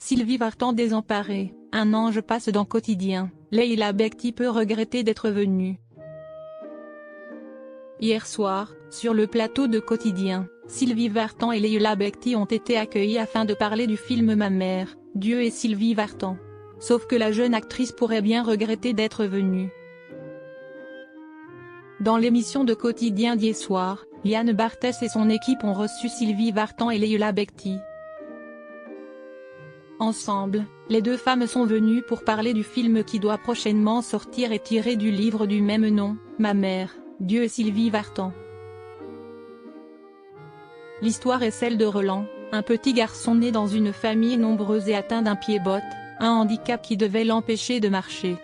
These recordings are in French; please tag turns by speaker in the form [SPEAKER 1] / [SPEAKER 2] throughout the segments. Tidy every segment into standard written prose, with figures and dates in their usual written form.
[SPEAKER 1] Sylvie Vartan désemparée, un ange passe dans Quotidien, Leïla Bekti peut regretter d'être venue. Hier soir, sur le plateau de Quotidien, Sylvie Vartan et Leïla Bekti ont été accueillis afin de parler du film Ma mère, Dieu et Sylvie Vartan. Sauf que la jeune actrice pourrait bien regretter d'être venue. Dans l'émission de Quotidien d'hier soir, Yann Barthès et son équipe ont reçu Sylvie Vartan et Leïla Bekti. Ensemble, les deux femmes sont venues pour parler du film qui doit prochainement sortir et tiré du livre du même nom, Ma mère, Dieu et Sylvie Vartan. L'histoire est celle de Roland, un petit garçon né dans une famille nombreuse et atteint d'un pied-botte, un handicap qui devait l'empêcher de marcher.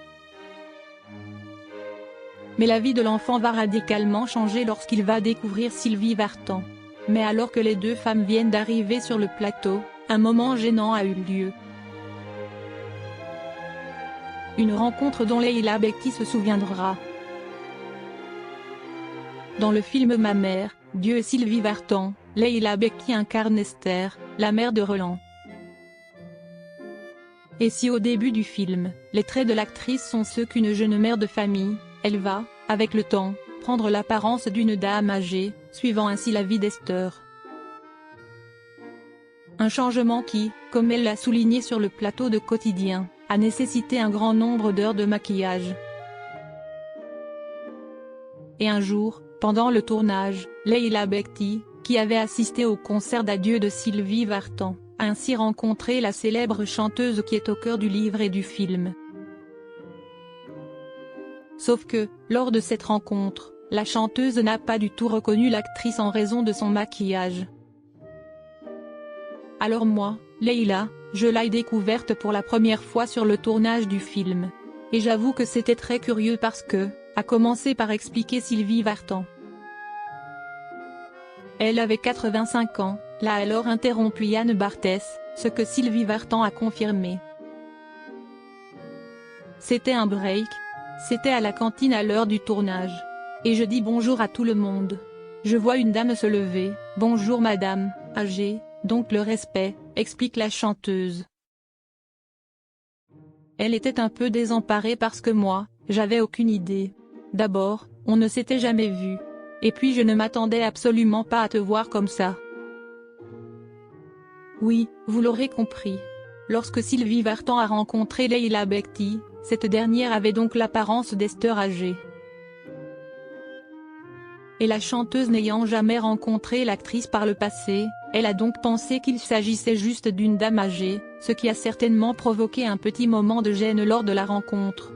[SPEAKER 1] Mais la vie de l'enfant va radicalement changer lorsqu'il va découvrir Sylvie Vartan. Mais alors que les deux femmes viennent d'arriver sur le plateau, un moment gênant a eu lieu. Une rencontre dont Leïla Bekti se souviendra. Dans le film Ma mère, Dieu et Sylvie Vartan, Leïla Bekti incarne Esther, la mère de Roland. Et si au début du film, les traits de l'actrice sont ceux qu'une jeune mère de famille, elle va, avec le temps, prendre l'apparence d'une dame âgée, suivant ainsi la vie d'Esther. Un changement qui, comme elle l'a souligné sur le plateau de Quotidien, a nécessité un grand nombre d'heures de maquillage. Et un jour, pendant le tournage, Leïla Bekti, qui avait assisté au concert d'adieu de Sylvie Vartan, a ainsi rencontré la célèbre chanteuse qui est au cœur du livre et du film. Sauf que, lors de cette rencontre, la chanteuse n'a pas du tout reconnu l'actrice en raison de son maquillage. Alors moi, Leïla, je l'ai découverte pour la première fois sur le tournage du film. Et j'avoue que c'était très curieux parce que, a commencé par expliquer Sylvie Vartan. Elle avait 85 ans, l'a alors interrompu Yann Barthès, ce que Sylvie Vartan a confirmé. C'était un break. C'était à la cantine à l'heure du tournage. Et je dis bonjour à tout le monde. Je vois une dame se lever, bonjour madame, âgée, donc le respect, explique la chanteuse. Elle était un peu désemparée parce que moi, j'avais aucune idée. D'abord, on ne s'était jamais vu. Et puis je ne m'attendais absolument pas à te voir comme ça. Oui, vous l'aurez compris. Lorsque Sylvie Vartan a rencontré Leïla Bekti, cette dernière avait donc l'apparence d'Esther âgée. Et la chanteuse n'ayant jamais rencontré l'actrice par le passé, elle a donc pensé qu'il s'agissait juste d'une dame âgée, ce qui a certainement provoqué un petit moment de gêne lors de la rencontre.